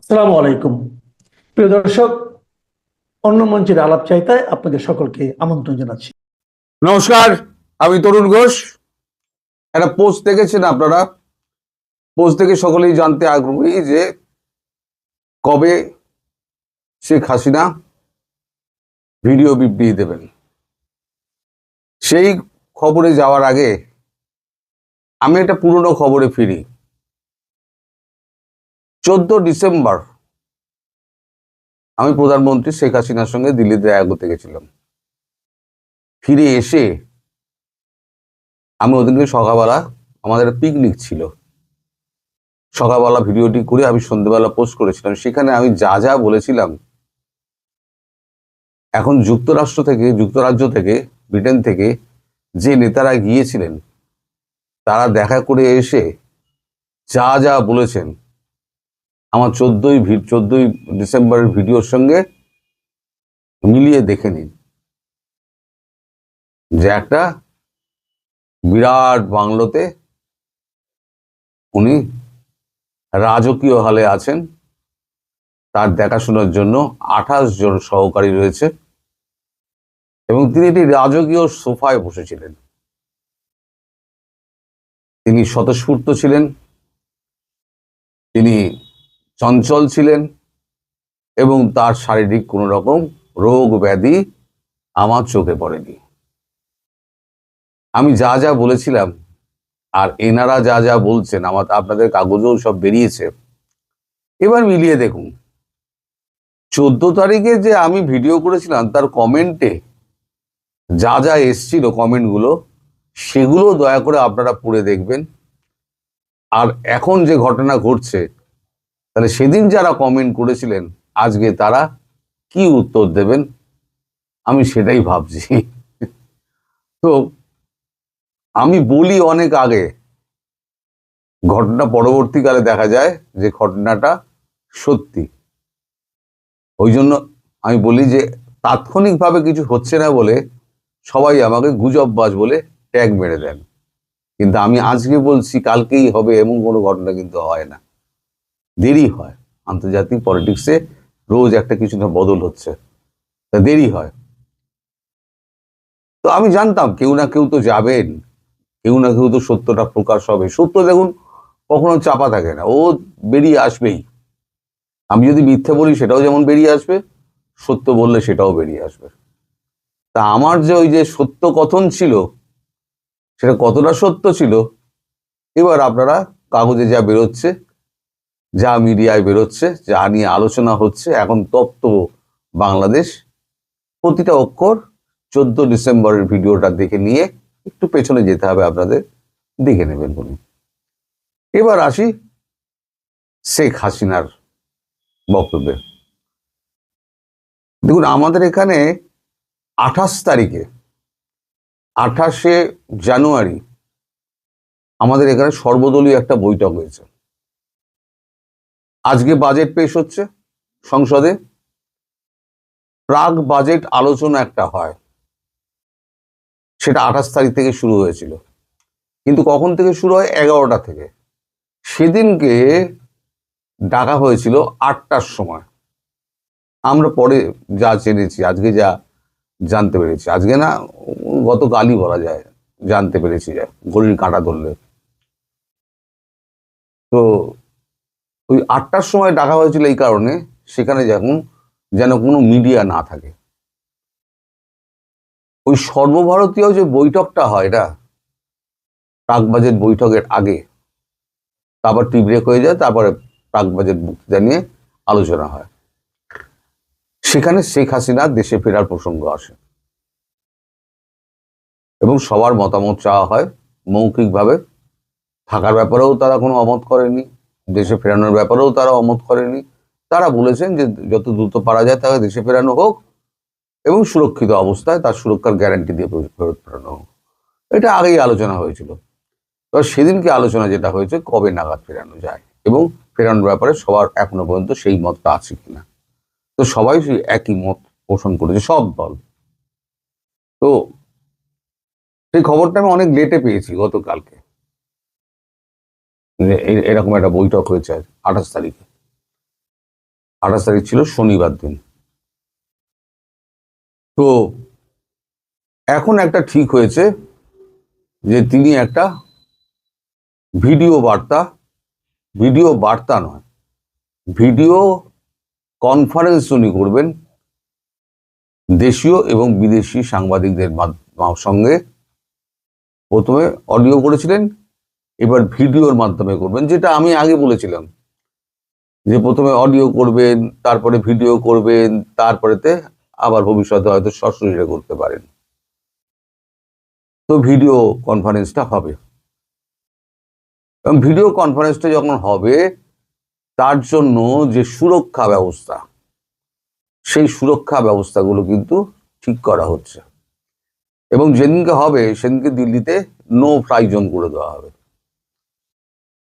আসসালামু আলাইকুম। প্রিয় দর্শক, অন্য মঞ্চের আলাপ চাইতায় আপনাদের সকলকে আমন্ত্রণ জানাচ্ছি। নমস্কার, আমি তরুণ ঘোষ। একটা পোস্ট দেখেছেন আপনারা। পোস্ট দেখে সকলেই জানতে আগ্রহী যে কবে শেখ হাসিনা ভিডিও বিবৃতি দেবেন। সেই খবরে যাওয়ার আগে আমি একটা পুরনো খবরে ফিরি। 14 ডিসেম্বর আমি প্রধানমন্ত্রী শেখ হাসিনার সঙ্গে দিল্লিতে দেখা করতে গেছিলাম। ফিরে এসে আমি ওদিনকে সকালবেলা আমাদের একটা পিকনিক ছিল। সকালবেলা ভিডিওটি করে আমি সন্ধ্যেবেলা পোস্ট করেছিলাম। সেখানে আমি যা যা বলেছিলাম, এখন যুক্তরাজ্য থেকে ব্রিটেন থেকে যে নেতারা গিয়েছিলেন তারা দেখা করে এসে যা যা বলেছেন, আমার 14 ডিসেম্বরের ভিডিওর সঙ্গে মিলিয়ে দেখে নিন যে একটা বিরাট বাংলোতে উনি রাজকীয় হালে আছেন। তার দেখাশোনার জন্য 28 জন সহকারী রয়েছে এবং তিনি একটি রাজকীয় সোফায় বসেছিলেন। তিনি স্বতঃস্ফূর্ত ছিলেন, তিনি চঞ্চল ছিলেন এবং তার শারীরিক কোনো রকম রোগ ব্যাধি আমার চোখে পড়েনি। আমি যা যা বলেছিলাম আর এনারা যা যা বলছেন, আপনাদের কাগজেও সব বেরিয়েছে। এবার মিলিয়ে দেখুন, 14 তারিখে যে আমি ভিডিও করেছিলাম তার কমেন্টে যা যা এসছিল কমেন্টগুলো, সেগুলো দয়া করে আপনারা পড়ে দেখবেন। আর এখন যে ঘটনা ঘটছে, তাহলে সেদিন যারা কমেন্ট করেছিলেন আজকে তারা কি উত্তর দেবেন, আমি সেটাই ভাবছি। তো আমি বলি অনেক আগে, ঘটনা পরবর্তীকালে দেখা যায় যে ঘটনাটা সত্যি। ওই জন্য আমি বলি যে তাৎক্ষণিকভাবে কিছু হচ্ছে না বলে সবাই আমাকে গুজববাজ বলে ট্যাগ মেরে দেন, কিন্তু আমি আজকে বলছি কালকেই হবে এমন কোনো ঘটনা কিন্তু হয় না, দেরি হয়। আন্তর্জাতিক পলিটিক্সে রোজ একটা কিছু না বদল হচ্ছে, তা দেরি হয়। তো আমি জানতাম কেউ না কেউ তো যাবেন, কেউ না কেউ তো সত্যটা প্রকাশ হবে। সত্য দেখুন কখনো চাপা থাকে না, ও বেরিয়ে আসবেই। আমি যদি মিথ্যে বলি সেটাও যেমন বেরিয়ে আসবে, সত্য বললে সেটাও বেরিয়ে আসবে। তা আমার যে ওই যে সত্য কথন ছিল, সেটা কতটা সত্য ছিল এবার আপনারা কাগজে যা বেরোচ্ছে, যা মিডিয়ায় বেরোচ্ছে, যা নিয়ে আলোচনা হচ্ছে, এখন তপ্ত বাংলাদেশ, প্রতিটা অক্ষর 14 ডিসেম্বরের ভিডিওটা দেখে নিয়ে একটু পেছনে যেতে হবে আপনাদের, দেখে নেবেন উনি। এবার আসি শেখ হাসিনার বক্তব্যে। দেখুন, আমাদের এখানে 28 তারিখে 28শে জানুয়ারি আমাদের এখানে সর্বদলীয় একটা বৈঠক হয়েছে। আজকে বাজেট পেশ হচ্ছে সংসদে। প্রাক বাজেট আলোচনা একটা হয়, সেটা 28 তারিখ থেকে শুরু হয়েছিল। কিন্তু কখন থেকে শুরু হয়? 11টা থেকে। সেদিনকে ডাকা হয়েছিল 8টার সময়। আমরা পরে যা জেনেছি, আজকে যা জানতে পেরেছি, আজকে না গতকালই বলা যায় জানতে পেরেছি, ঘড়ির কাঁটা ধরলে। তো ওই 8টার সময় ডাকা হয়েছিল এই কারণে, সেখানে যেন কোনো মিডিয়া না থাকে। ওই সর্বভারতীয় যে বৈঠকটা হয়, এটা প্রাক বাজেট বৈঠকের আগে, তারপর টি ব্রেক হয়ে যায়, তারপরে প্রাক বাজেট বক্তৃতা নিয়ে আলোচনা হয়। সেখানে শেখ হাসিনা দেশে ফেরার প্রসঙ্গ আসে এবং সবার মতামত চাওয়া হয় মৌখিকভাবে। থাকার ব্যাপারেও তারা কোনো অমত করেনি, দেশে ফেরানোর ব্যাপারেও তারা অমত করেনি। তারা বলেছেন যে যত দ্রুত পারা যায় তাকে দেশে ফেরানো হোক এবং সুরক্ষিত অবস্থায় তার সুরক্ষার গ্যারান্টি দিয়ে ফেরত ফেরানো হোক। এটা আগেই আলোচনা হয়েছিল। এবার সেদিনকে আলোচনা যেটা হয়েছে, কবে নাগাদ ফেরানো যায় এবং ফেরানোর ব্যাপারে সবার এখনো পর্যন্ত সেই মতটা আছে কিনা। তো সবাই সেই একই মত পোষণ করেছে, সব দল। তো সেই খবরটা আমি অনেক লেটে পেয়েছি গতকালকে, এরকম একটা বৈঠক হয়েছে 28 তারিখে। 28 তারিখ ছিল শনিবার দিন। তো এখন একটা ঠিক হয়েছে যে তিনি একটা ভিডিও বার্তা নয়, ভিডিও কনফারেন্স উনি করবেন দেশীয় এবং বিদেশি সাংবাদিকদের সঙ্গে। প্রথমে অডিও করেছিলেন, এবার ভিডিওর মাধ্যমে করবেন, যেটা আমি আগে বলেছিলাম যে প্রথমে অডিও করবেন, তারপরে ভিডিও করবেন, তারপরেতে আবার ভবিষ্যতে হয়তো সশরীরে করতে পারেন। তো ভিডিও কনফারেন্সটা হবে, এবং ভিডিও কনফারেন্সটা যখন হবে তার জন্য যে সুরক্ষা ব্যবস্থা, সেই সুরক্ষা ব্যবস্থাগুলো কিন্তু ঠিক করা হচ্ছে, এবং যেদিনকে হবে সেদিনকে দিল্লিতে নো ফ্লাই জোন করে দেওয়া হবে।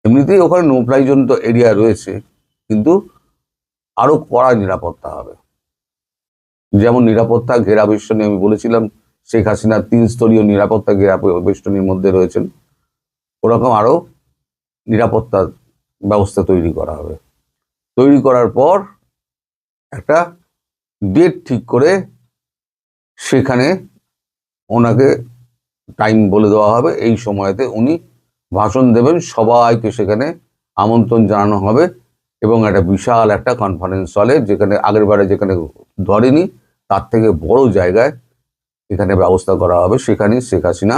এমনিতেই ওখানে নো ফ্লাই জোন তো এরিয়া রয়েছে, কিন্তু আরো কড়া নিরাপত্তা হবে। যেমন নিরাপত্তা ঘেরা বেষ্টনী, আমি বলেছিলাম শেখ হাসিনা 3 স্তরীয় নিরাপত্তা ঘেরা বেষ্টনীর মধ্যে রয়েছেন, ওরকম আরো নিরাপত্তা ব্যবস্থা তৈরি করা হবে। তৈরি করার পর একটা ডেট ঠিক করে সেখানে ওনাকে টাইম বলে দেওয়া হবে, এই সময়তে উনি ভাষণ দেবেন, সবাইকে সেখানে আমন্ত্রণ জানানো হবে, এবং একটা বিশাল একটা কনফারেন্স হলে, যেখানে আগের বারে যেখানে ধরেনি তার থেকে বড় জায়গায় এখানে ব্যবস্থা করা হবে। সেখানে শেখ হাসিনা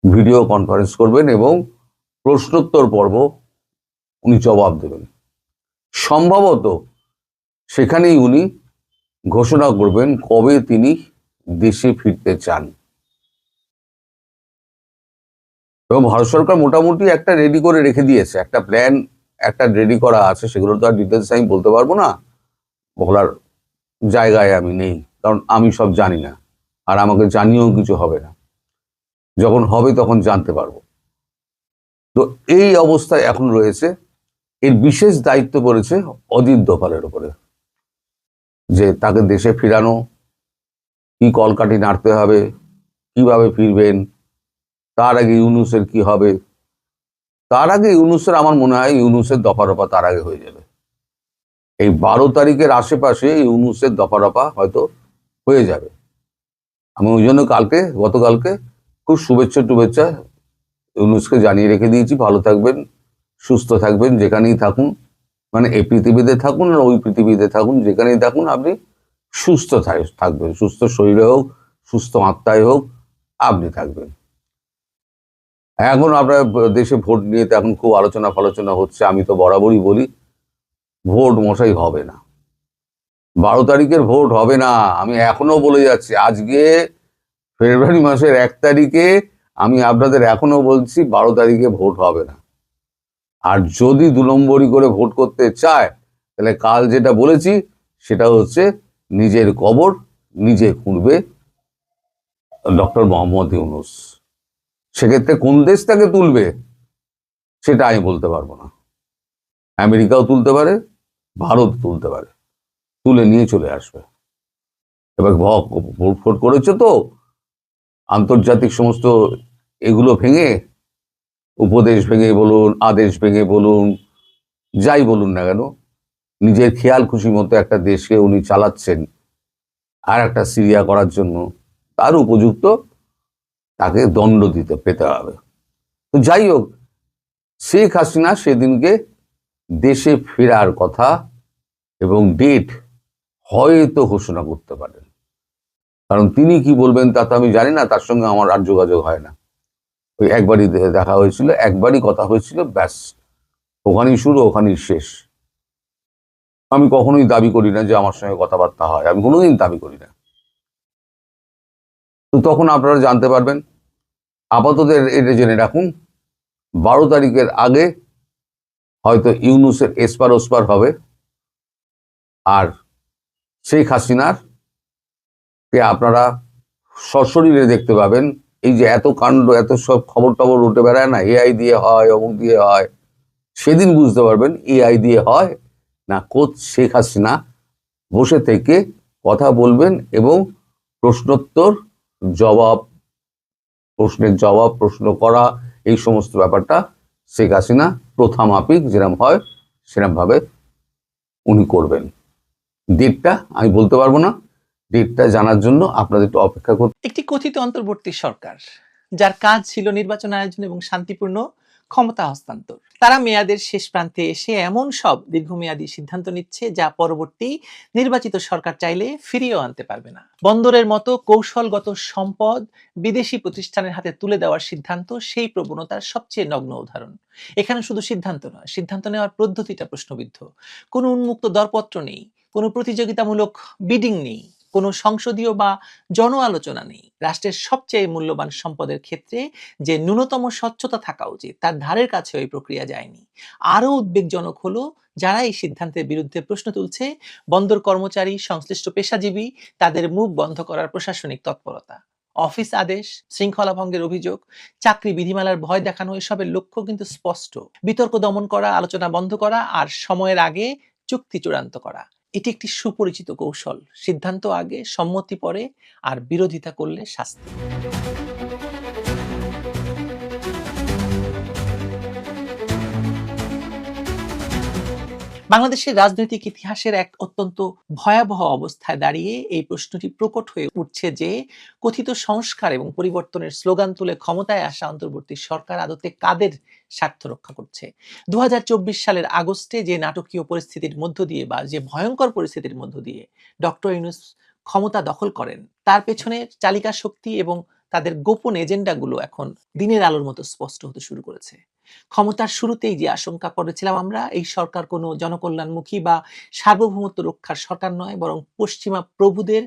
ভিডিও কনফারেন্স করবেন এবং প্রশ্নোত্তর পর্ব উনি জবাব দেবেন। সম্ভবত সেখানেই উনি ঘোষণা করবেন কবে তিনি দেশে ফিরতে চান। এবং ভারত সরকার মোটামুটি একটা রেডি করে রেখে দিয়েছে, একটা প্ল্যান একটা রেডি করা আছে। সেগুলো তো আর ডিটেলস আমি বলতে পারবো না, বলার জায়গায় আমি নেই, কারণ আমি সব জানি না, আর আমাকে জানিয়েও কিছু হবে না। যখন হবে তখন জানতে পারবো। তো এই অবস্থায় এখন রয়েছে। এর বিশেষ দায়িত্ব পড়েছে অজিত দোভালের উপরে, যে তাকে দেশে ফিরানো, কি কলকাঠি নাড়তে হবে, কিভাবে ফিরবেন, তার আগে ইউনূসের কি হবে। তার আগে ইউনূসের, আমার মনে হয় ইউনূসের দফারফা তার আগে হয়ে যাবে। এই 12 তারিখের আশেপাশে ইউনূসের দফারফা হয়তো হয়ে যাবে। আমি ওই জন্য গতকালকে খুব শুভেচ্ছা ইউনূসকে জানিয়ে রেখে দিয়েছি, ভালো থাকবেন, সুস্থ থাকবেন, যেখানেই থাকুন, মানে এই পৃথিবীতে থাকুন আর ওই পৃথিবীতে থাকুন, যেখানেই থাকুন আপনি সুস্থ থাকবেন, সুস্থ শরীরে হোক, সুস্থ আত্মায় হোক, আপনি থাকবেন। এখন আপনার দেশে ভোট নিয়ে তো এখন খুব আলোচনা হচ্ছে। আমি তো বরাবরই বলি ভোট মশাই হবে না, 12 তারিখের ভোট হবে না। আমি এখনো বলে যাচ্ছি, আজকে ফেব্রুয়ারি মাসের 1 তারিখে আমি আপনাদের এখনো বলছি 12 তারিখে ভোট হবে না। আর যদি 2 নম্বরই করে ভোট করতে চায়, তাহলে কাল যেটা বলেছি সেটা হচ্ছে নিজের কবর নিজে খুঁড়বে ডক্টর মোহাম্মদ ইউনূস। সেক্ষেত্রে কোন দেশ তাকে তুলবে সেটা আমি বলতে পারবো না। আমেরিকাও তুলতে পারে, ভারত তুলতে পারে, তুলে নিয়ে চলে আসবে। এবার ভোট করেছে তো, আন্তর্জাতিক সমস্ত এগুলো ভেঙে, উপদেশ ভেঙে বলুন, আদেশ ভেঙে বলুন, যাই বলুন না কেন, নিজের খেয়াল খুশি মতো একটা দেশকে উনি চালাচ্ছেন আর একটা সিরিয়া করার জন্য, তার উপযুক্ত তাকে দণ্ড পেতে হবে। তো যাই হোক, শেখ হাসিনা সেদিনকে দেশে ফেরার কথা এবং ডেট হয়তো ঘোষণা করতে পারেন, কারণ তিনি কি বলবেন তা তো আমি জানি না, তার সঙ্গে আমার আর যোগাযোগ হয় না। ওই একবারই দেখা হয়েছিল, একবারই কথা হয়েছিল, ব্যাস, ওখানেই শুরু ওখানেই শেষ। আমি কখনোই দাবি করি না যে আমার সঙ্গে কথাবার্তা হয়, আমি কোনোদিন দাবি করি না। তো তখন আপনারা জানতে পারবেন। আপাতত এটা জেনে রাখুন, 12 তারিখের আগে হয়তো ইউনূসের এসপার ওসপার হবে, আর শেখ হাসিনার কে আপনারা সশরীরে দেখতে পাবেন। এই যে এত কাণ্ড, এত সব খবর টবর উঠে বেড়ায় না, এআই দিয়ে হয়, অমুক দিয়ে হয়, সেদিন বুঝতে পারবেন এআই দিয়ে হয় না কোচ শেখ হাসিনা বসে থেকে কথা বলবেন, এবং প্রশ্নোত্তর জবাব, প্রশ্নের জবাব, প্রশ্ন করা, এই সমস্ত ব্যাপারটা শেখ হাসিনা প্রথা মাফিক যেরকম হয় সেরকম ভাবে উনি করবেন। ডেটটা আমি বলতে পারবো না, ডেটটা জানার জন্য আপনাদের একটু অপেক্ষা করতে। একটি কথিত অন্তর্বর্তী সরকার যার কাজ ছিল নির্বাচন আয়োজন এবং শান্তিপূর্ণ ক্ষমতা হস্তান্তর, তারা মেয়াদের শেষ প্রান্তে এসে এমন সব দীর্ঘমেয়াদী সিদ্ধান্ত নিচ্ছে যা পরবর্তী নির্বাচিত সরকার চাইলে ফিরিয়েও আনতে পারবে না। বন্দরের মতো কৌশলগত সম্পদ বিদেশি প্রতিষ্ঠানের হাতে তুলে দেওয়ার সিদ্ধান্ত সেই প্রবণতার সবচেয়ে নগ্ন উদাহরণ। এখানে শুধু সিদ্ধান্ত নয়, সিদ্ধান্ত নেওয়ার পদ্ধতিটা প্রশ্নবিদ্ধ। কোনো উন্মুক্ত দরপত্র নেই, কোনো প্রতিযোগিতামূলক বিডিং নেই, কোনো সংসদীয় বা জন আলোচনা নেই। রাষ্ট্রের সবচেয়ে মূল্যবান সম্পদের ক্ষেত্রে যে ন্যূনতম স্বচ্ছতা থাকা উচিত তার ধারের কাছে এই প্রক্রিয়া যায়নি। আরো উদ্বেগজনক হলো যারা এই সিদ্ধান্তের বিরুদ্ধে প্রশ্ন তুলছে, বন্দর কর্মচারী, সংশ্লিষ্ট পেশাজীবী, তাদের মুখ বন্ধ করার প্রশাসনিক তৎপরতা, অফিস আদেশ, শৃঙ্খলা ভঙ্গের অভিযোগ, চাকরি বিধিমালার ভয় দেখানো, এসবের লক্ষ্য কিন্তু স্পষ্ট। বিতর্ক দমন করা, আলোচনা বন্ধ করা আর সময়ের আগে চুক্তি চূড়ান্ত করা। এটি একটি সুপরিচিত কৌশল। সিদ্ধান্ত আগে, সম্মতি পরে, আর বিরোধিতা করলে শাস্তি। বাংলাদেশের রাজনৈতিক ইতিহাসের এক অত্যন্ত ভয়াবহ অবস্থায় দাঁড়িয়ে এই প্রশ্নটি প্রকট হয়ে উঠছে যে কথিত সংস্কার এবং পরিবর্তনের স্লোগান তুলে ক্ষমতায় আসা অন্তর্বর্তী সরকার আদতে কাদের স্বার্থ রক্ষা করছে। 2024 সালের আগস্টে যে নাটকীয় পরিস্থিতির মধ্য দিয়ে বা যে ভয়ঙ্কর পরিস্থিতির মধ্য দিয়ে ডক্টর ইউনূস ক্ষমতা দখল করেন, তার পেছনে চালিকা শক্তি এবং তাদের গোপন এজেন্ডাগুলো এখন দিনের আলোর মতো স্পষ্ট হতে শুরু করেছে। ক্ষমতার শুরুতেই যে আশঙ্কা করেছিলাম আমরা, এই সরকার কোনো জনকল্যাণমুখী বা সার্বভৌমত্ব রক্ষার সরকার নয়, বরং পশ্চিমা প্রভুদের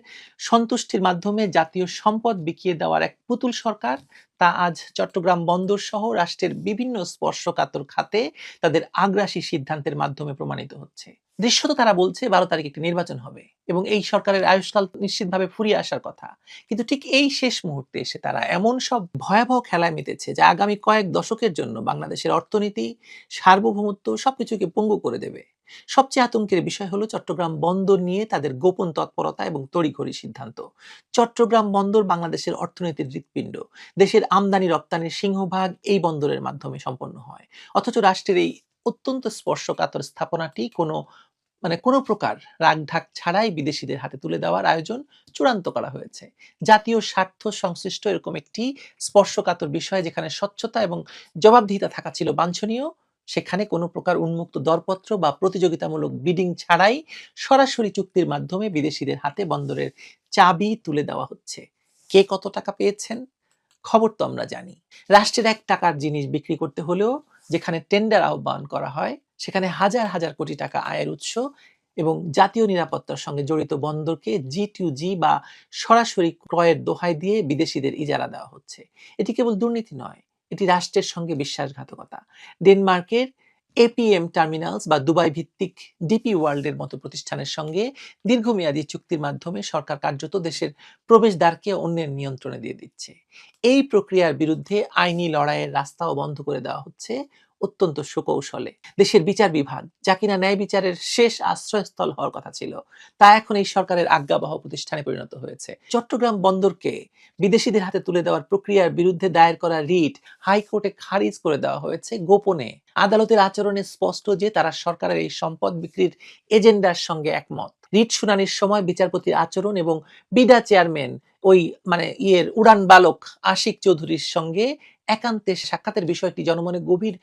সন্তুষ্টির মাধ্যমে জাতীয় সম্পদ বিকিয়ে দেওয়ার এক পুতুল সরকার, তা আজ চট্টগ্রাম বন্দর সহ রাষ্ট্রের বিভিন্ন স্পর্শকাতর খাতে তাদের আগ্রাসী সিদ্ধান্তের মাধ্যমে প্রমাণিত হচ্ছে। দৃশ্যত তারা বলছে 12 তারিখ একটি নির্বাচন হবে এবং এই সরকারের আয়ুষ্কাল নিশ্চিতভাবে ফুরিয়ে আসার কথা, কিন্তু ঠিক এই শেষ মুহূর্তে এসে তারা এমন সব ভয়াবহ খেলায় মেতেছে যা আগামী কয়েক দশকের জন্য বাংলাদেশের অর্থনীতি, সার্বভৌমত্ব সবকিছুকে পঙ্গু করে দেবে। সবচেয়ে আতঙ্কের বিষয় হলো চট্টগ্রাম বন্দর নিয়ে তাদের গোপন তৎপরতা এবং তড়িঘড়ি সিদ্ধান্ত। চট্টগ্রাম বন্দর বাংলাদেশের অর্থনীতির হৃৎপিণ্ড। দেশের আমদানি রপ্তানির সিংহভাগ এই বন্দরের মাধ্যমে সম্পন্ন হয়, অথচ রাষ্ট্রের এই অত্যন্ত স্পর্শকাতর স্থাপনাটি কোনো প্রকার রাগঢাক ছাড়াই বিদেশিদের হাতে তুলে দেওয়ার আয়োজন চূড়ান্ত করা হয়েছে। জাতীয় স্বার্থ সংশ্লিষ্ট এরকম একটি স্পর্শকাতর বিষয় যেখানে স্বচ্ছতা এবং জবাবদিহিতা থাকা ছিল বাঞ্ছনীয়, সেখানে কোনো প্রকার উন্মুক্ত দরপত্র বা প্রতিযোগিতামূলক বিডিং ছাড়াই সরাসরি চুক্তির মাধ্যমে বিদেশিদের হাতে বন্দরের চাবি তুলে দেওয়া হচ্ছে। কে কত টাকা পেয়েছেন খবর তো আমরা জানি। রাষ্ট্রের 1 টাকার জিনিস বিক্রি করতে হলেও যেখানে টেন্ডার আহ্বান করা হয়, সেখানে হাজার হাজার কোটি টাকা আয়ের উৎস এবং জাতীয় নিরাপত্তার সঙ্গে জড়িত বন্দরকে G2G বা সরাসরি ক্রয়ের দোহাই দিয়ে বিদেশিদের ইজারা দেওয়া হচ্ছে। এটি কেবল দুর্নীতি নয়, এটি রাষ্ট্রের সঙ্গে বিশ্বাসঘাতকতা। ডেনমার্কের এপিএম টার্মিনালস বা দুবাই ভিত্তিক ডিপি ওয়ার্ল্ডের মতো প্রতিষ্ঠানের সঙ্গে দীর্ঘমেয়াদী চুক্তির মাধ্যমে সরকার কার্যত দেশের প্রবেশদ্বারকে অন্যের নিয়ন্ত্রণে দিয়ে দিচ্ছে। এই প্রক্রিয়ার বিরুদ্ধে আইনি লড়াইয়ের রাস্তাও বন্ধ করে দেওয়া হচ্ছে অত্যন্ত সুকৌশলে। দেশের বিচার বিভাগ, যা কিনা ন্যায় বিচারের শেষ আশ্রয়স্থল হওয়ার কথা ছিল, তা এখন এই সরকারের আজ্ঞাবহ প্রতিষ্ঠানে পরিণত হয়েছে। চট্টগ্রাম বন্দরকে বিদেশিদের হাতে তুলে দেওয়ার প্রক্রিয়ার বিরুদ্ধে দায়ের করা রিট হাইকোর্টে খারিজ করে দেওয়া হয়েছে গোপনে। আদালতের আচরণে স্পষ্ট যে তারা সরকারের এই সম্পদ বিক্রির এজেন্ডার সঙ্গে একমত। রিট শুনানির সময় বিচারপতির আচরণ এবং বিডা চেয়ারম্যান ওই উড়ান বালক আশিক চৌধুরীর সঙ্গে একান্তে সাক্ষাতের বিষয়টি জনমনে গভীর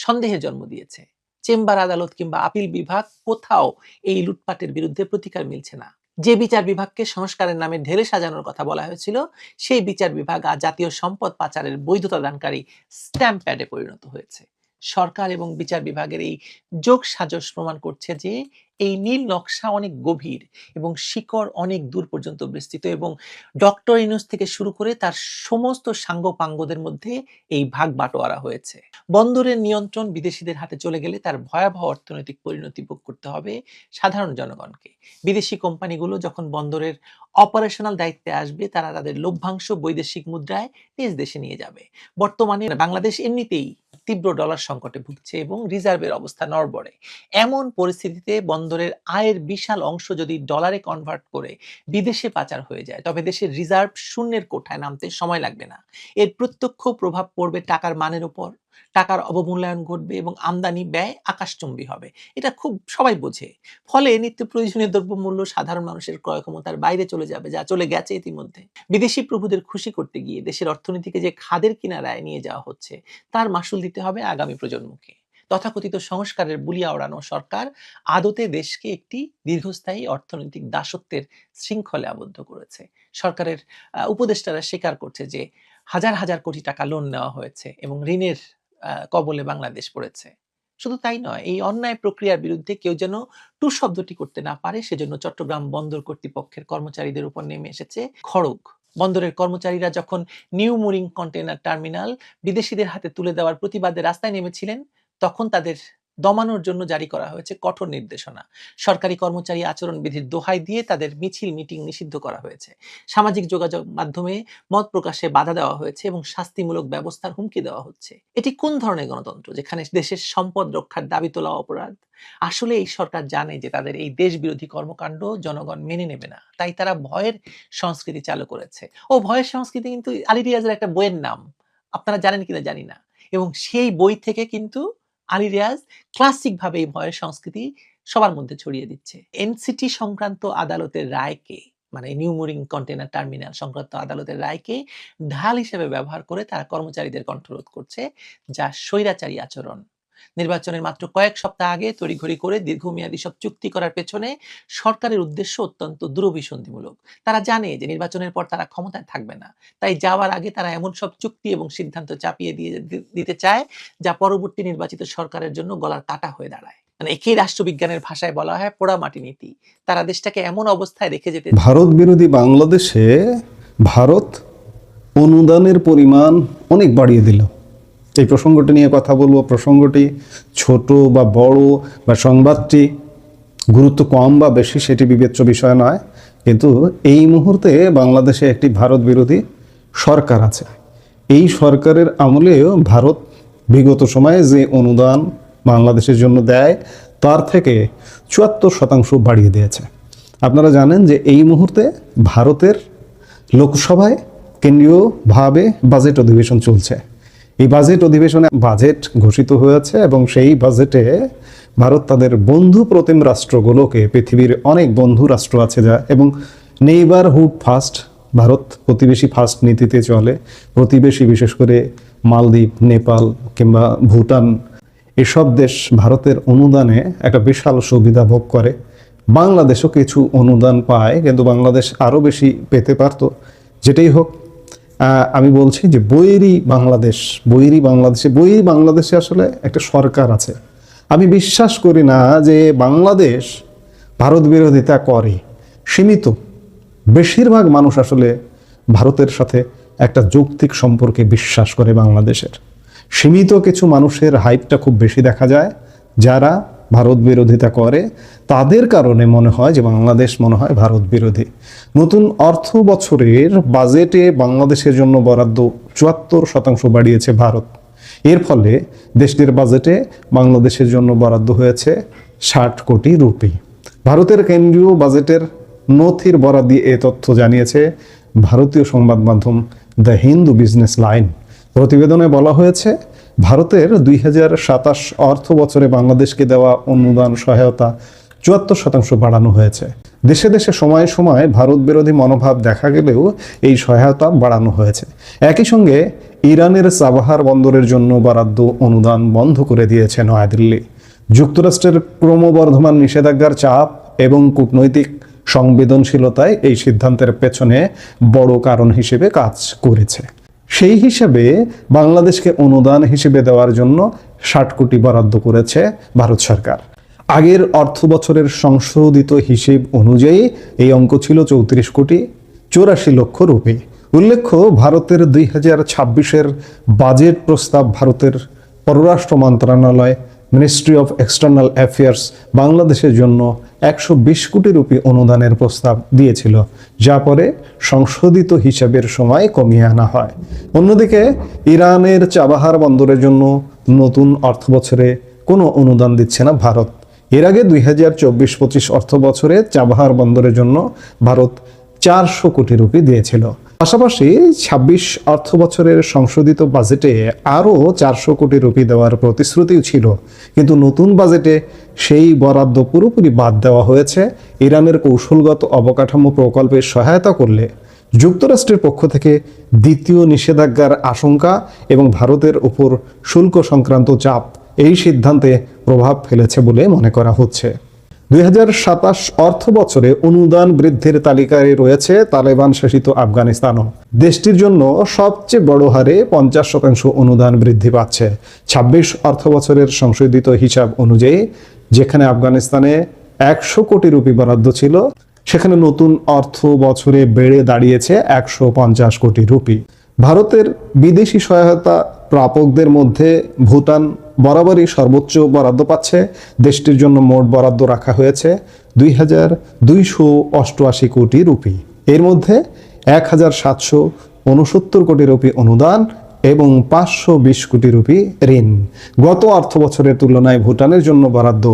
সন্দেহের জন্ম দিয়েছে। চেম্বার আদালত কিংবা আপিল বিভাগ কোথাও এই লুটপাটের বিরুদ্ধে প্রতিকার মিলছে না। যে বিচার বিভাগকে সংস্কারের নামে ঢেলে সাজানোর কথা বলা হয়েছিল, সেই বিচার বিভাগ আজ জাতীয় সম্পদ পাচারের বৈধতা দানকারী স্ট্যাম্প প্যাডে পরিণত হয়েছে। সরকার এবং বিচার বিভাগের এই যোগ সাজস প্রমাণ করছে যে এই নীল নকশা অনেক গভীর এবং শিকড় অনেক দূর পর্যন্ত বিস্তৃত এবং ডক্টর ইউনূস থেকে শুরু করে তার সমস্ত সাঙ্গপাঙ্গদের মধ্যে এই ভাগ বাটোয়ারা হয়েছে। বন্দরের নিয়ন্ত্রণ বিদেশিদের হাতে চলে গেলে তার ভয়াবহ অর্থনৈতিক পরিণতি ভোগ করতে হবে সাধারণ জনগণকে। বিদেশি কোম্পানিগুলো যখন বন্দরের অপারেশনাল দায়িত্বে আসবে, তারা তাদের লভ্যাংশ বৈদেশিক মুদ্রায় নিজ দেশে নিয়ে যাবে। বর্তমানে বাংলাদেশ এমনিতেই তীব্র ডলার সংকটে ভুগছে এবং রিজার্ভের অবস্থা নড়বড়ে। এমন পরিস্থিতিতে বন্দরের আয়ের বিশাল অংশ যদি ডলারে কনভার্ট করে বিদেশে পাচার হয়ে যায়, তবে দেশের রিজার্ভ শূন্যের কোঠায় নামতে সময় লাগবে না। এর প্রত্যক্ষ প্রভাব পড়বে টাকার মানের উপর। টাকার অবমূল্যায়ন ঘটবে এবং আমদানি ব্যয় আকাশচুম্বী হবে। এটা খুব সবাই বোঝে। ফলে নিত্য প্রয়োজনীয় দ্রব্যমূল্য সাধারণ মানুষের ক্রয় ক্ষমতার বাইরে চলে যাবে, যা চলে গেছে ইতিমধ্যে। বিদেশি প্রভুদের খুশি করতে গিয়ে দেশের অর্থনীতিকে যে খাদের কিনারায় নিয়ে যাওয়া হচ্ছে, তার মাসুল দিতে হবে আগামী প্রজন্মকে। তথাকথিত সংস্কারের বুলিয়া ওড়ানো সরকার আদতে দেশকে একটি দীর্ঘস্থায়ী অর্থনৈতিক দাসত্বের শৃঙ্খলে আবদ্ধ করেছে। সরকারের উপদেষ্টারা স্বীকার করছে যে হাজার হাজার কোটি টাকা লোন নেওয়া হয়েছে এবং ঋণের কবলে বাংলাদেশ পড়েছে। শুধু তাই নয়, এই অন্যায় প্রক্রিয়ার বিরুদ্ধে কেউ যেন টু শব্দটি করতে না পারে, সেজন্য চট্টগ্রাম বন্দর কর্তৃপক্ষের কর্মচারীদের উপর নেমে এসেছে খড়গ। বন্দরের কর্মচারীরা যখন নিউ মুরিং কন্টেইনার টার্মিনাল বিদেশিদের হাতে তুলে দেওয়ার প্রতিবাদে রাস্তায় নেমেছিলেন, তখন তাদের দমানোর জন্য জারি করা হয়েছে কঠোর নির্দেশনা। সরকারি কর্মচারী আচরণ বিধির দোহাই দিয়ে তাদের মিছিল মিটিং নিষিদ্ধ করা হয়েছে। সামাজিক যোগাযোগ মাধ্যমে মত প্রকাশে বাধা দেওয়া হয়েছে এবং শাস্তিমূলক ব্যবস্থার হুমকি দেওয়া হচ্ছে। এটি কোন ধরনের গণতন্ত্র, যেখানে দেশের সম্পদ রক্ষার দাবি তোলা অপরাধ? আসলে এই সরকার জানে যে তাদের এই দেশ বিরোধী কর্মকাণ্ড জনগণ মেনে নেবে না, তাই তারা ভয়ের সংস্কৃতি চালু করেছে। ভয়ের সংস্কৃতি কিন্তু আলী রিয়াজের একটা বইয়ের নাম, আপনারা জানেন কিনা জানি না। এবং সেই বই থেকে কিন্তু আলী রিয়াজ ক্লাসিক ভাবে এই ভয়ের সংস্কৃতি সবার মধ্যে ছড়িয়ে দিচ্ছে। এনসিটি সংক্রান্ত আদালতের রায়কে, মানে নিউ মুরিং কন্টেইনার টার্মিনাল সংক্রান্ত আদালতের রায়কে ঢাল হিসেবে ব্যবহার করে তারা কর্মচারীদের কণ্ঠরোধ করছে, যা স্বৈরাচারী আচরণ। নির্বাচনের মাত্র কয়েক সপ্তাহ আগে তড়িঘড়ি করে দীর্ঘমেয়াদী সব চুক্তি করার পেছনে সরকারের উদ্দেশ্য অত্যন্ত দূরভিসন্ধিমূলক। তারা জানে যে নির্বাচনের পর তারা ক্ষমতায় থাকবে না, তাই যাওয়ার আগে তারা এমন সব চুক্তি এবং সিদ্ধান্ত চাপিয়ে দিতে চায় যা পরবর্তী নির্বাচিত সরকারের জন্য গলার কাটা হয়ে দাঁড়ায়। মানে একেই রাষ্ট্রবিজ্ঞানের ভাষায় বলা হয় পোড়ামাটি নীতি। তারা দেশটাকে এমন অবস্থায় রেখে যেতে ভারত বিরোধী বাংলাদেশে ভারত অনুদানের পরিমাণ অনেক বাড়িয়ে দিল। এই প্রসঙ্গটি নিয়ে কথা বলবো। প্রসঙ্গটি ছোট বা বড় বা সংবাদটি গুরুত্ব কম বা বেশি সেটি বিবেচ্য বিষয় নয়, কিন্তু এই মুহূর্তে বাংলাদেশে একটি ভারত বিরোধী সরকার আছে। এই সরকারের আমলেও ভারত বিগত সময়ে যে অনুদান বাংলাদেশের জন্য দেয় তার থেকে ৭৪% বাড়িয়ে দিয়েছে। আপনারা জানেন যে এই মুহূর্তে ভারতের লোকসভায় কেন্দ্রীয়ভাবে বাজেট অধিবেশন চলছে। এই বাজেট অধিবেশনে বাজেট ঘোষিত হয়েছে এবং সেই বাজেটে ভারত তাদের বন্ধু প্রতিম রাষ্ট্রগুলোকে, পৃথিবীর অনেক বন্ধু রাষ্ট্র আছে যা, এবং নেইবারহুড ফার্স্ট, ভারত প্রতিবেশী ফার্স্ট নীতিতে চলে। প্রতিবেশী বিশেষ করে মালদ্বীপ, নেপাল কিংবা ভুটান, এসব দেশ ভারতের অনুদানে একটা বিশাল সুবিধা ভোগ করে। বাংলাদেশও কিছু অনুদান পায়, কিন্তু বাংলাদেশ আরও বেশি পেতে পারত। যেটাই হোক, আমি বলছি যে বৈরী বাংলাদেশে আসলে একটা সরকার আছে। আমি বিশ্বাস করি না যে বাংলাদেশ ভারত বিরোধিতা করে। সীমিত বেশিরভাগ মানুষ আসলে ভারতের সাথে একটা যৌক্তিক সম্পর্কে বিশ্বাস করে। বাংলাদেশের সীমিত কিছু মানুষের হাইপটা খুব বেশি দেখা যায়, যারা ভারত বিরোধিতা করে তাদের কারণে মনে হয় যে বাংলাদেশ মনে হয় ভারত বিরোধী। নতুন অর্থ বছরের বাজেটে বাংলাদেশের জন্য বরাদ্দ ৭৪% বাড়িয়েছে ভারত। এর ফলে দেশটির বাজেটে বাংলাদেশের জন্য বরাদ্দ হয়েছে ৬০ কোটি রুপি। ভারতের কেন্দ্রীয় বাজেটের নথির বরাদ দিয়ে এ তথ্য জানিয়েছে ভারতীয় সংবাদ মাধ্যম দ্য হিন্দু বিজনেস লাইন। প্রতিবেদনে বলা হয়েছে, ভারতের ২০২৭ অর্থ বছরে বাংলাদেশকে দেওয়া অনুদান সহায়তা ৭৪% বাড়ানো হয়েছে। দেশে দেশে সময়ে সময়ে ভারত বিরোধী মনোভাব দেখা গেলেও এই সহায়তা বাড়ানো হয়েছে। একই সঙ্গে ইরানের চাবাহার বন্দরের জন্য বরাদ্দ অনুদান বন্ধ করে দিয়েছে নয়াদিল্লি। যুক্তরাষ্ট্রের ক্রমবর্ধমান নিষেধাজ্ঞার চাপ এবং কূটনৈতিক সংবেদনশীলতায় এই সিদ্ধান্তের পেছনে বড় কারণ হিসেবে কাজ করেছে। সেই হিসাবে বাংলাদেশকে অনুদান হিসেবে দেওয়ার জন্য ৬০ কোটি বরাদ্দ করেছে ভারত সরকার। আগের অর্থ বছরের সংশোধিত হিসেব অনুযায়ী এই অঙ্ক ছিল ৩৪ কোটি ৮৪ লক্ষ রুপি। উল্লেখ্য, ভারতের ২০২৬-এর বাজেট প্রস্তাব ভারতের পররাষ্ট্র মন্ত্রণালয়, মিনিস্ট্রি অফ এক্সটার্নাল অ্যাফেয়ার্স বাংলাদেশের জন্য ১২০ কোটি রুপি অনুদানের প্রস্তাব দিয়েছিল, যা পরে সংশোধিত হিসাবের সময় কমিয়ে আনা হয়। অন্যদিকে ইরানের চাবাহার বন্দরের জন্য নতুন অর্থ বছরে কোনো অনুদান দিচ্ছে না ভারত। এর আগে ২০২৪-২৫ অর্থ বছরে চাবাহার বন্দরের জন্য ভারত 400 কোটি রুপি দিয়েছিল। পাশাপাশি 26 অর্থ বছরের সংশোধিত বাজেটে আরও 400 কোটি রুপি দেওয়ার প্রতিশ্রুতিও ছিল, কিন্তু নতুন বাজেটে সেই বরাদ্দ পুরোপুরি বাদ দেওয়া হয়েছে। ইরানের কৌশলগত অবকাঠামো প্রকল্পে সহায়তা করলে যুক্তরাষ্ট্রের পক্ষ থেকে দ্বিতীয় নিষেধাজ্ঞার আশঙ্কা এবং ভারতের উপর শুল্ক সংক্রান্ত চাপ এই সিদ্ধান্তে প্রভাব ফেলেছে বলে মনে করা হচ্ছে। 2027 অর্থ বছরে অনুদান বৃদ্ধির তালিকায় রয়েছে তালেবান শাসিত আফগানিস্তানও। দেশটির জন্য সবচেয়ে বড় হারে 50% অনুদান বৃদ্ধি পাচ্ছে। 26 অর্থ বছরের সংশোধিত হিসাব অনুযায়ী যেখানে আফগানিস্তানে 100 কোটি রুপি বরাদ্দ ছিল, সেখানে নতুন অর্থ বছরে বেড়ে দাঁড়িয়েছে 150 কোটি রুপি। ভারতের বিদেশি সহায়তা প্রাপকদের মধ্যে ভুটান বরাবরই সর্বোচ্চ বরাদ্দ পাচ্ছে। দেশটির জন্য মোট বরাদ্দ রাখা হয়েছে 2288 কোটি রুপি। এর মধ্যে 1769 কোটি রুপি অনুদান এবং 520 কোটি রুপি ঋণ। গত অর্থ বছরের তুলনায় ভুটানের জন্য বরাদ্দ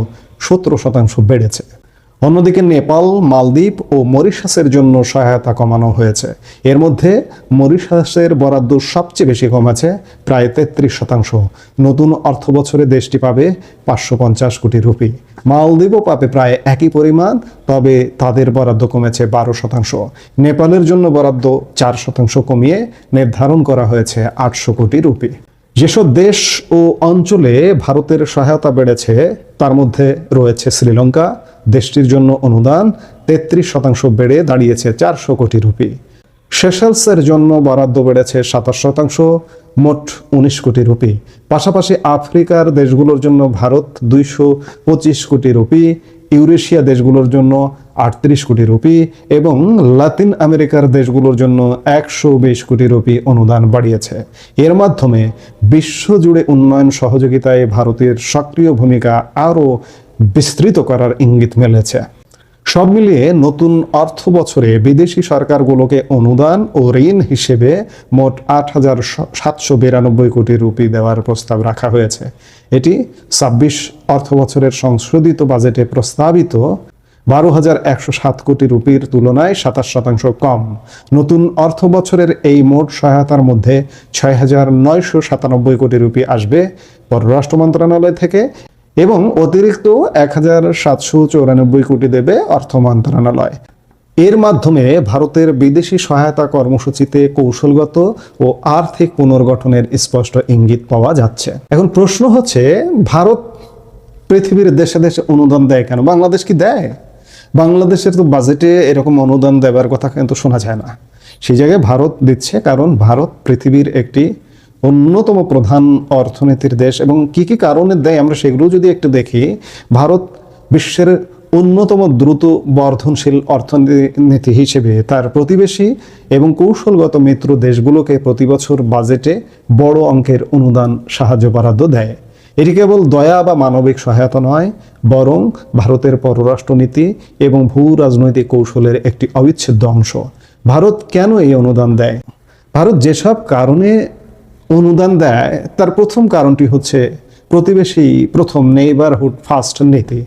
17% বেড়েছে। অন্যদিকে নেপাল, মালদ্বীপ ও মরিশাসের জন্য সহায়তা কমানো হয়েছে। এর মধ্যে মরিশাসের বরাদ্দ সবচেয়ে বেশি কমেছে, প্রায় 33%। নতুন অর্থ বছরে দেশটি পাবে 550 কোটি রুপি। মালদ্বীপও পাবে প্রায় একই পরিমাণ, তবে তাদের বরাদ্দ কমেছে 12%। নেপালের জন্য বরাদ্দ 4% কমিয়ে নির্ধারণ করা হয়েছে 800 কোটি রুপি। যেসব দেশ ও অঞ্চলে ভারতের সহায়তা বেড়েছে তার মধ্যে রয়েছে শ্রীলঙ্কা। দেশটির জন্য অনুদান 33% বেড়ে দাঁড়িয়েছে 400 কোটি রুপি। সেশেলসের জন্য বরাদ্দ বেড়েছে 27%, মোট 19 কোটি রুপি। পাশাপাশি আফ্রিকার দেশগুলোর জন্য ভারত 225 কোটি রুপি, ইউরেশিয়া দেশগুলোর জন্য 38 কোটি রুপি এবং লাতিন আমেরিকার দেশগুলোর জন্য 120 কোটি রুপি অনুদান বাড়িয়েছে। এর মাধ্যমে বিশ্বজুড়ে উন্নয়ন সহযোগিতায় ভারতের সক্রিয় ভূমিকা আরও বিস্তৃত করার ইঙ্গিত মিলেছে। সব মিলিয়ে নতুন অর্থ বছরে বিদেশি সরকারগুলোকে অনুদান ও ঋণ হিসেবে মোট 8,792 কোটি রুপি দেওয়ার প্রস্তাব রাখা হয়েছে। এটি 26 অর্থ বছরের সংশোধিত বাজেটে প্রস্তাবিত 12,107 কোটি রুপির তুলনায় 27% কম। নতুন অর্থ বছরের এই মোট সহায়তার মধ্যে 6,997 কোটি রুপি আসবে পররাষ্ট্র মন্ত্রণালয় থেকে এবং অতিরিক্ত 1,794 কোটি দেবে অর্থ মন্ত্রণালয়। এর মাধ্যমে ভারতের বিদেশি সহায়তা কর্মসূচিতে কৌশলগত ও আর্থিক পুনর্গঠনের স্পষ্ট ইঙ্গিত পাওয়া যাচ্ছে। এখন প্রশ্ন হচ্ছে, ভারত পৃথিবীর দেশে দেশে অনুদান দেয় কেন? বাংলাদেশ কি দেয়? বাংলাদেশের তো বাজেটে এরকম অনুদান দেওয়ার কথা কিন্তু শোনা যায় না। সেই জায়গায় ভারত দিচ্ছে, কারণ ভারত পৃথিবীর একটি অন্যতম প্রধান অর্থনীতির দেশ এবং কি কি কারণে দেয় আমরা সেগুলো যদি একটু দেখি। ভারত বিশ্বের অন্যতম দ্রুত বর্ধনশীল অর্থনীতি হিসেবে তার প্রতিবেশী এবং কৌশলগত মিত্র দেশগুলোকে প্রতি বছর বাজেটে বড় অঙ্কের অনুদান সাহায্য বরাদ্দ দেয়। এটি কেবল দয়া বা মানবিক সহায়তা নয়, বরং ভারতের পররাষ্ট্রনীতি এবং ভূ রাজনৈতিক কৌশলের একটি অবিচ্ছেদ্য অংশ। ভারত কেন এই অনুদান দেয়? ভারত যেসব কারণে অনুদান দেয় তার প্রথম কারণটি হচ্ছে প্রতিবেশী প্রথম, নেইবারহুড ফার্স্ট নীতি।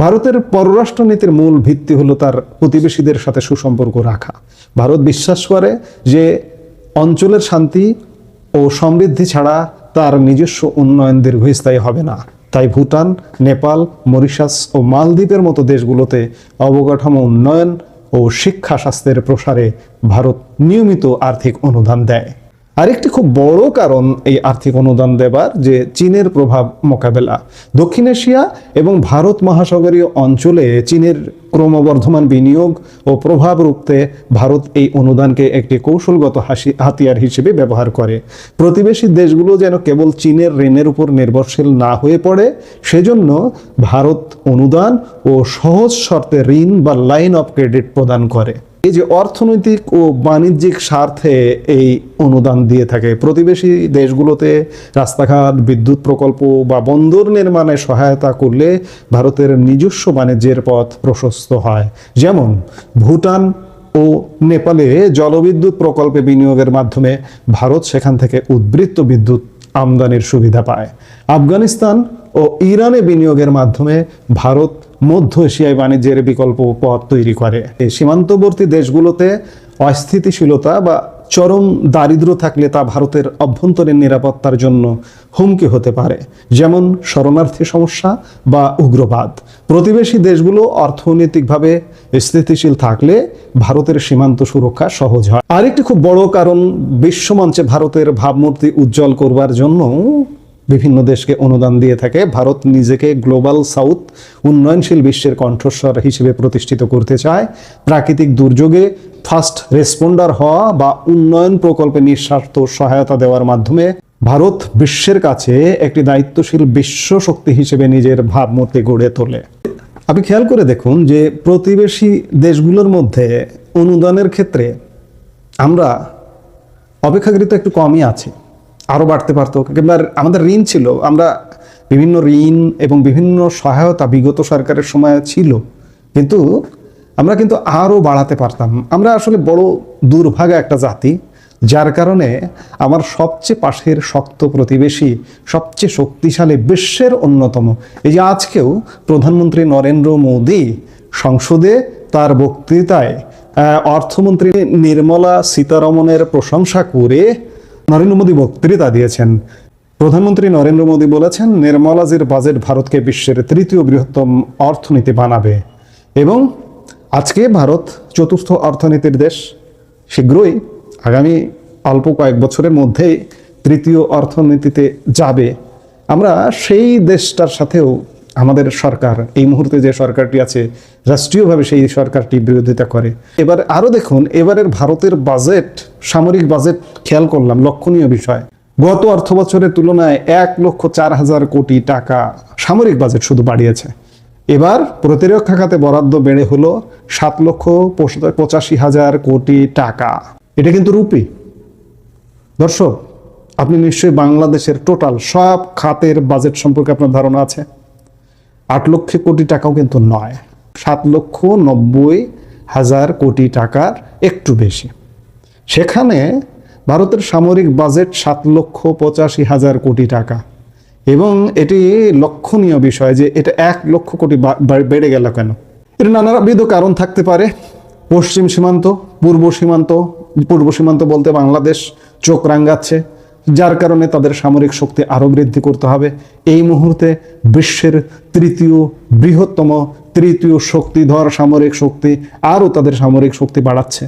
ভারতের পররাষ্ট্র নীতির মূল ভিত্তি হলো তার প্রতিবেশীদের সাথে সুসম্পর্ক রাখা। ভারত বিশ্বাস করে যে অঞ্চলের শান্তি ও সমৃদ্ধি ছাড়া তার নিজস্ব উন্নয়ন দীর্ঘস্থায়ী হবে না। তাই ভুটান, নেপাল, মরিশাস ও মালদ্বীপের মতো দেশগুলোতে অবকাঠামো উন্নয়ন ও শিক্ষা স্বাস্থ্যের প্রসারে ভারত নিয়মিত আর্থিক অনুদান দেয়। আরেকটি খুব বড় কারণ এই আর্থিক অনুদান দেবার যে চীনের প্রভাব মোকাবেলা। দক্ষিণ এশিয়া এবং ভারত মহাসাগরীয় অঞ্চলে চীনের ক্রমবর্ধমান বিনিয়োগ ও প্রভাব রুখতে ভারত এই অনুদানকে একটি কৌশলগত হাতিয়ার হিসেবে ব্যবহার করে। প্রতিবেশী দেশগুলো যেন কেবল চীনের ঋণের উপর নির্ভরশীল না হয়ে পড়ে, সেজন্য ভারত অনুদান ও সহজ শর্তে ঋণ বা লাইন অফ ক্রেডিট প্রদান করে। এই যে অর্থনৈতিক ও বাণিজ্যিক স্বার্থে এই অনুদান দিয়ে থাকে। প্রতিবেশী দেশগুলোতে রাস্তাঘাট, বিদ্যুৎ প্রকল্প বা বন্দর নির্মাণে সহায়তা করলে ভারতের নিজস্ব বাণিজ্যের পথ প্রশস্ত হয়। যেমন ভুটান ও নেপালে জলবিদ্যুৎ প্রকল্পে বিনিয়োগের মাধ্যমে ভারত সেখান থেকে উদ্বৃত্ত বিদ্যুৎ আমদানির সুবিধা পায়। আফগানিস্তান ও ইরানে বিনিয়োগের মাধ্যমে ভারত মধ্য এশিয়ায় বাণিজ্যের বিকল্প পথ তৈরি করে। এই সীমান্তবর্তী দেশগুলোতে অস্থিতিশীলতা বা চরম দারিদ্র্য থাকলে তা ভারতের অভ্যন্তরীণ নিরাপত্তার জন্য হুমকি হতে পারে, যেমন শরণার্থী সমস্যা বা উগ্রবাদ। প্রতিবেশী দেশগুলো অর্থনৈতিকভাবে স্থিতিশীল থাকলে ভারতের সীমান্ত সুরক্ষা সহজ হয়। আরেকটি খুব বড় কারণ, বিশ্বমঞ্চে ভারতের ভাবমূর্তি উজ্জ্বল করবার জন্য বিভিন্ন দেশকে অনুদান দিয়ে থাকে। ভারত নিজেকে গ্লোবাল সাউথ, উন্নয়নশীল বিশ্বের কণ্ঠস্বর হিসেবে প্রতিষ্ঠিত করতে চায়। প্রাকৃতিক দুর্যোগে ফার্স্ট রেসপন্ডার হওয়া বা উন্নয়ন প্রকল্পে নিঃস্বার্থ সহায়তা দেওয়ার মাধ্যমে ভারত বিশ্বের কাছে একটি দায়িত্বশীল বিশ্ব শক্তি হিসেবে নিজের ভাবমূর্তি গড়ে তোলে। আপনি খেয়াল করে দেখুন যে প্রতিবেশী দেশগুলোর মধ্যে অনুদানের ক্ষেত্রে আমরা অপেক্ষাকৃত একটু কমই আছি, আরও বাড়তে পারতো। কিংবা আমাদের ঋণ ছিল, আমরা বিভিন্ন ঋণ এবং বিভিন্ন সহায়তা বিগত সরকারের সময় ছিল, কিন্তু আমরা কিন্তু আরও বাড়াতে পারতাম। আমরা আসলে বড় দুর্ভাগা একটা জাতি, যার কারণে আমার সবচেয়ে পাশের শক্ত প্রতিবেশী, সবচেয়ে শক্তিশালী, বিশ্বের অন্যতম, এই যে আজকেও প্রধানমন্ত্রী নরেন্দ্র মোদী সংসদে তার বক্তৃতায় অর্থমন্ত্রী নির্মলা সীতারমণের প্রশংসা করে নরেন্দ্র মোদী বক্তৃতা দিয়েছেন। প্রধানমন্ত্রী নরেন্দ্র মোদী বলেছেন, নির্মলাজির বাজেট ভারতকে বিশ্বের তৃতীয় বৃহত্তম অর্থনীতি বানাবে এবং আজকে ভারত চতুর্থ অর্থনীতির দেশ। শীঘ্রই আগামী অল্প কয়েক বছরের মধ্যেই তৃতীয় অর্থনীতিতে যাবে। আমরা সেই দেশটার সাথেও আমাদের সরকার, এই মুহূর্তে যে সরকারটি আছে রাষ্ট্রীয়ভাবে সেই সরকারটি বিরোধিতা করে। এবার আরও দেখুন, এবারের ভারতের বাজেট, সামরিক বাজেট খেয়াল করলাম, লক্ষণীয় বিষয়। গত অর্থ বছরের তুলনায় 1,04,000 কোটি টাকা সামরিক বাজেট শুধু বাড়িয়েছে। এবার প্রতিরক্ষা খাতে বরাদ্দ বেড়ে হলো 7,85,000 কোটি টাকা। এটা কিন্তু রুপি। দর্শক, আপনি নিশ্চয়ই বাংলাদেশের টোটাল সব খাতের বাজেট সম্পর্কে আপনার ধারণা আছে। 8 লক্ষ কোটি টাকাও কিন্তু নয়, 7,90,000 কোটি টাকার একটু বেশি। সেখানে ভারতের সামরিক বাজেট 7,85,000 কোটি টাকা, এবং এটি লক্ষণীয় বিষয় যে এটা 1 লক্ষ কোটি বেড়ে গেল কেন? এর নানাবিধ কারণ থাকতে পারে। পশ্চিম সীমান্ত, পূর্ব সীমান্ত বলতে বাংলাদেশ চোখ রাঙাচ্ছে, যার কারণে তাদের সামরিক শক্তি আরও বৃদ্ধি করতে হবে। এই মুহূর্তে বিশ্বের তৃতীয় শক্তিধর সামরিক শক্তি আরও তাদের সামরিক শক্তি বাড়াচ্ছে।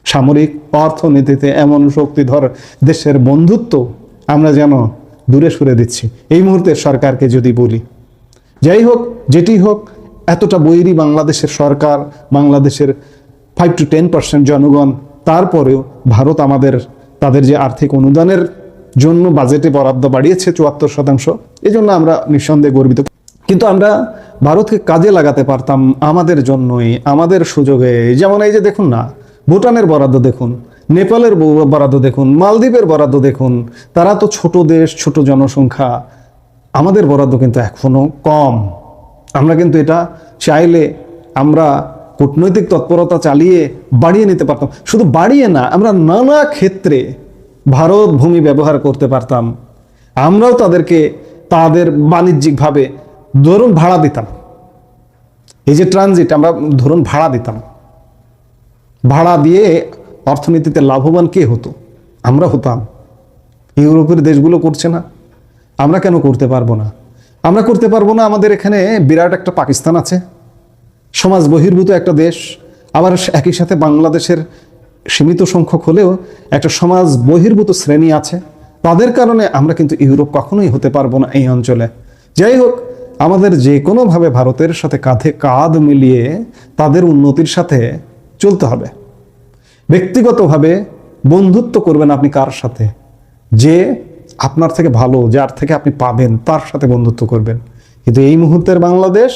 সামরিক অর্থনীতিতে এমন শক্তিধর দেশের বন্ধুত্ব আমরা যেন দূরে সরে দিচ্ছি এই মুহূর্তে সরকারকে যদি বলি। যাই হোক, যেটি হোক, এতটা বৈরী বাংলাদেশের সরকার, বাংলাদেশের 5 to 10% জনগণ, তারপরেও ভারত তাদের যে আর্থিক অনুদানের জন্য বাজেটে বরাদ্দ বাড়িয়েছে 74%, এই জন্য আমরা নিঃসন্দেহে গর্বিত। কিন্তু আমরা ভারতকে কাজে লাগাতে পারতাম আমাদের জন্যই, আমাদের সুযোগে। যেমন এই যে দেখুন না, ভুটানের বরাদ্দ দেখুন, নেপালের বরাদ্দ দেখুন, মালদ্বীপের বরাদ্দ দেখুন। তারা তো ছোট দেশ, ছোট জনসংখ্যা, আমাদের বরাদ্দ কিন্তু এখনো কম। আমরা কিন্তু এটা চাইলে আমরা কূটনৈতিক তৎপরতা চালিয়ে বাড়িয়ে নিতে পারতাম। শুধু বাড়িয়ে না, আমরা নানা ক্ষেত্রে ভারত ভূমি ব্যবহার করতে পারতাম। আমরাও তাদের বাণিজ্যিকভাবে ধরুন ভাড়া দিতাম। এই যে ট্রানজিট, আমরা ধরুন ভাড়া দিতাম। ভাড়া দিয়ে অর্থনীতিতে লাভবান কে হতো? আমরা হতাম। ইউরোপের দেশগুলো করছে না, আমরা কেন করতে পারবো না? আমরা করতে পারবো না। আমাদের এখানে বিরাট একটা পাকিস্তান আছে, সমাজ বহির্ভূত একটা দেশ। আবার একই সাথে বাংলাদেশের সীমিত সংখ্যক হলেও একটা সমাজ বহির্ভূত শ্রেণী আছে। তাদের কারণে আমরা কিন্তু ইউরোপ কখনোই হতে পারবো না এই অঞ্চলে। যাই হোক, আমাদের যে কোনোভাবে ভারতের সাথে কাঁধে কাঁধ মিলিয়ে তাদের উন্নতির সাথে চলতে হবে। ব্যক্তিগতভাবে বন্ধুত্ব করবেন আপনি কার সাথে? যে আপনার থেকে ভালো, যার থেকে আপনি পাবেন, তার সাথে বন্ধুত্ব করবেন। কিন্তু এই মুহূর্তের বাংলাদেশ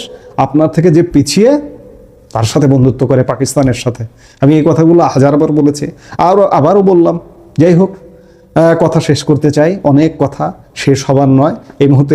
আপনার থেকে যে পিছিয়ে, তার সাথে বন্ধুত্ব করে, পাকিস্তানের সাথে। আমি এই কথাগুলো হাজারবার বলেছি, আবারও বললাম। যাই হোক, কথা শেষ করতে চাই। অনেক কথা শেষ হবার নয় এই মুহূর্তে।